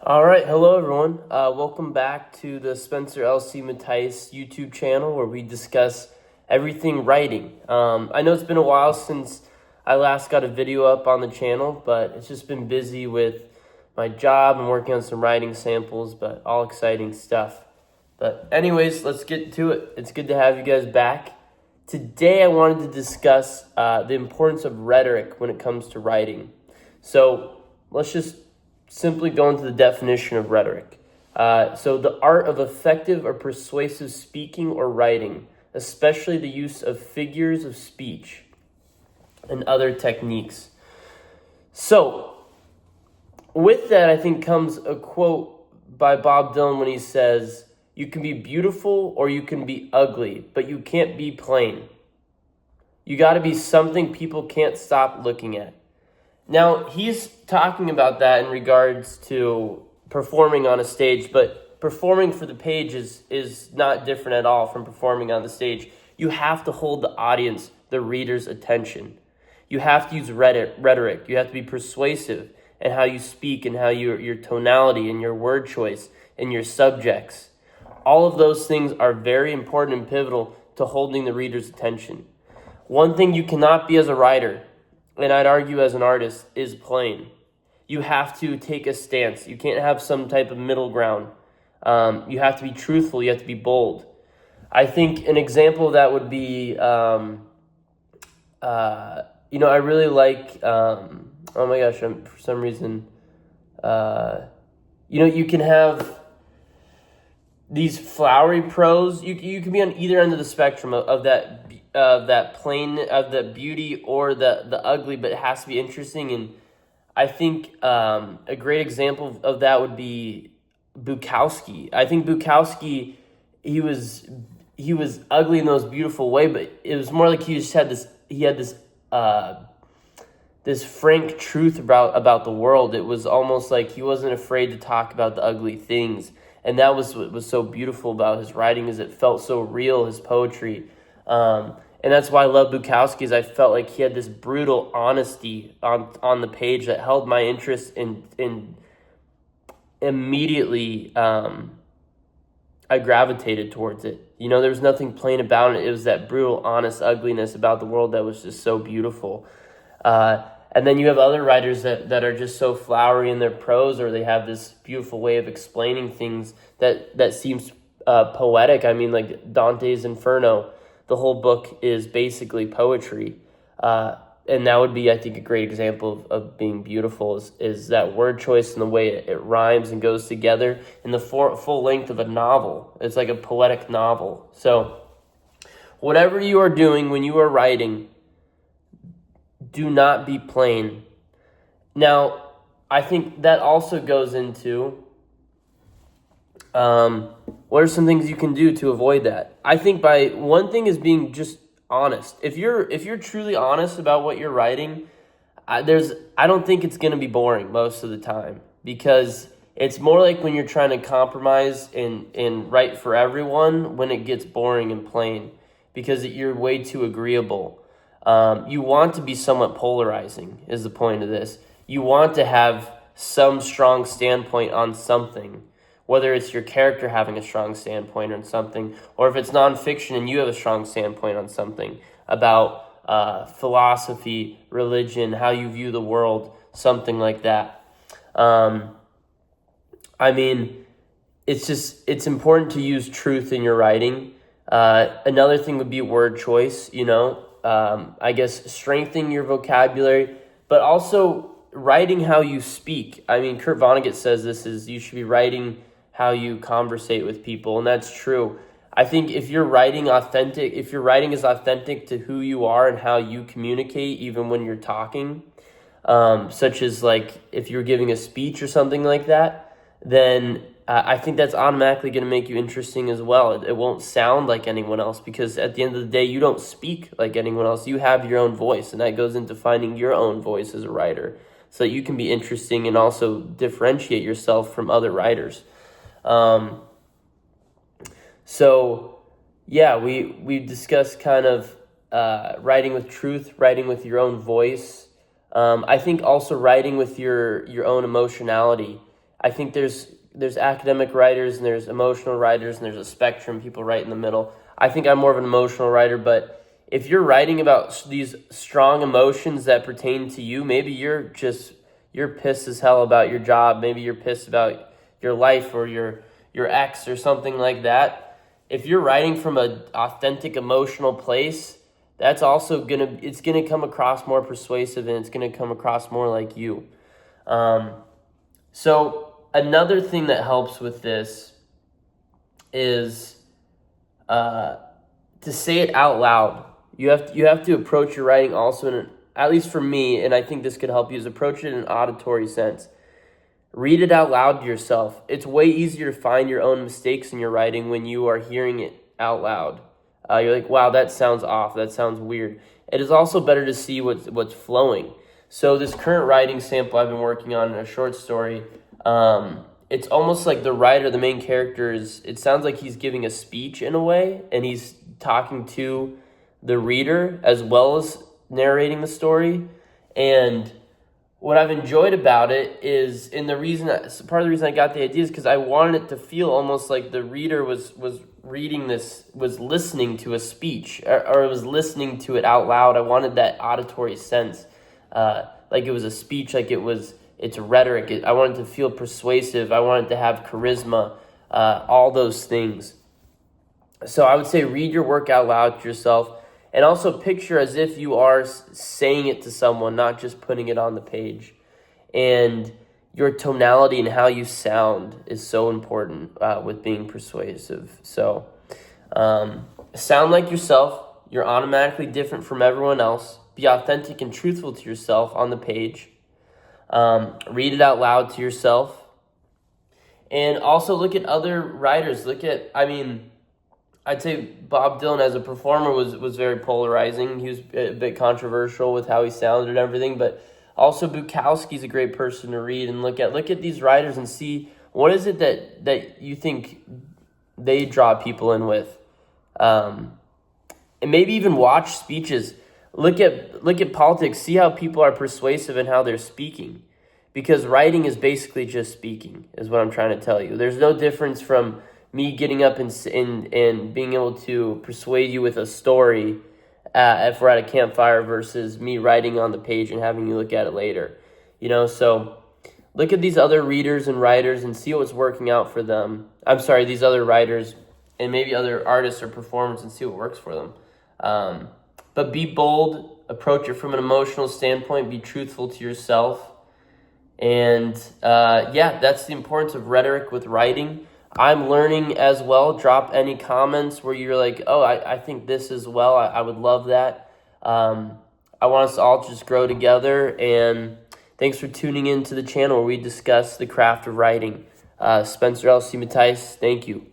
All right, hello everyone. Welcome back to the Spencer L.C. Mattias YouTube channel where we discuss everything writing. I know it's been a while since I last got a video up on the channel, but it's just been busy with my job and working on some writing samples, but all exciting stuff. But anyways, let's get to it. It's good to have you guys back. Today I wanted to discuss the importance of rhetoric when it comes to writing. So let's just simply go into the definition of rhetoric. So the art of effective or persuasive speaking or writing, especially the use of figures of speech and other techniques. So with that, I think comes a quote by Bob Dylan when he says, "You can be beautiful or you can be ugly, but you can't be plain. You got to be something people can't stop looking at." Now, he's talking about that in regards to performing on a stage, but performing for the page is not different at all from performing on the stage. You have to hold the audience, the reader's attention. You have to use rhetoric. You have to be persuasive in how you speak and how your tonality and your word choice and your subjects. All of those things are very important and pivotal to holding the reader's attention. One thing you cannot be as a writer, and I'd argue as an artist, is plain. You have to take a stance. You can't have some type of middle ground. You have to be truthful. You have to be bold. I think an example of that would be, I really like, oh my gosh, for some reason, you can have these flowery prose. You can be on either end of the spectrum of that plain, of the beauty or the ugly, but it has to be interesting. And I think a great example of that would be Bukowski. I think Bukowski, he was ugly in the most beautiful way, but it was more like he had this frank truth about the world. It was almost like he wasn't afraid to talk about the ugly things. And that was what was so beautiful about his writing, is it felt so real, his poetry. And that's why I love Bukowski, is I felt like he had this brutal honesty on the page that held my interest, and immediately I gravitated towards it. There was nothing plain about it. It was that brutal, honest ugliness about the world that was just so beautiful. And then you have other writers that are just so flowery in their prose, or they have this beautiful way of explaining things that seems poetic. I mean, like Dante's Inferno, the whole book is basically poetry. And that would be, I think, a great example of being beautiful is that word choice and the way it rhymes and goes together in the full length of a novel. It's like a poetic novel. So whatever you are doing when you are writing, do not be plain. Now, I think that also goes into what are some things you can do to avoid that? I think one thing is being just honest. If you're truly honest about what you're writing, I don't think it's going to be boring most of the time, because it's more like when you're trying to compromise and write for everyone when it gets boring and plain, because you're way too agreeable. You want to be somewhat polarizing is the point of this. You want to have some strong standpoint on something, whether it's your character having a strong standpoint on something, or if it's nonfiction and you have a strong standpoint on something about philosophy, religion, how you view the world, something like that. It's important to use truth in your writing. Another thing would be word choice, I guess strengthening your vocabulary, but also writing how you speak. I mean, Kurt Vonnegut says you should be writing how you conversate with people, and that's true. I think if your writing is authentic to who you are and how you communicate, even when you're talking, such as like if you're giving a speech or something like that, then I think that's automatically going to make you interesting as well. It won't sound like anyone else, because at the end of the day, you don't speak like anyone else. You have your own voice, and that goes into finding your own voice as a writer so that you can be interesting and also differentiate yourself from other writers. We discussed kind of writing with truth, writing with your own voice. I think also writing with your own emotionality. I think there's academic writers and there's emotional writers and there's a spectrum, people right in the middle. I think I'm more of an emotional writer, but if you're writing about these strong emotions that pertain to you, maybe you're pissed as hell about your job, maybe you're pissed about your life or your ex or something like that. If you're writing from an authentic emotional place, that's also it's gonna come across more persuasive, and it's gonna come across more like you. So another thing that helps with this is to say it out loud. You have to approach your writing also at least for me, and I think this could help you, is approach it in an auditory sense. Read it out loud to yourself. It's way easier to find your own mistakes in your writing when you are hearing it out loud. You're like, wow, that sounds off. That sounds weird. It is also better to see what's flowing. So this current writing sample I've been working on in a short story, it's almost like the writer, the main character, it sounds like he's giving a speech in a way, and he's talking to the reader as well as narrating the story. And what I've enjoyed about it is, part of the reason I got the idea is because I wanted it to feel almost like the reader was reading this, was listening to a speech, or was listening to it out loud. I wanted that auditory sense, like it was a speech, like it's rhetoric. I wanted to feel persuasive. I wanted to have charisma, all those things. So I would say read your work out loud to yourself, and also picture as if you are saying it to someone, not just putting it on the page. And your tonality and how you sound is so important with being persuasive. So sound like yourself. You're automatically different from everyone else. Be authentic and truthful to yourself on the page. Read it out loud to yourself. And also look at other writers. I'd say Bob Dylan as a performer was very polarizing. He was a bit controversial with how he sounded and everything, but also Bukowski's a great person to read and look at. Look at these writers and see what is it that you think they draw people in with. And maybe even watch speeches. Look at politics, see how people are persuasive and how they're speaking. Because writing is basically just speaking, is what I'm trying to tell you. There's no difference from me getting up and being able to persuade you with a story if we're at a campfire versus me writing on the page and having you look at it later. So look at these other readers and writers and see what's working out for them. These other writers and maybe other artists or performers, and see what works for them. But be bold, approach it from an emotional standpoint, be truthful to yourself. And that's the importance of rhetoric with writing. I'm learning as well. Drop any comments where you're like, oh, I think this as well. I would love that. I want us to all just grow together. And thanks for tuning in to the channel where we discuss the craft of writing. Spencer L.C. Mattice, thank you.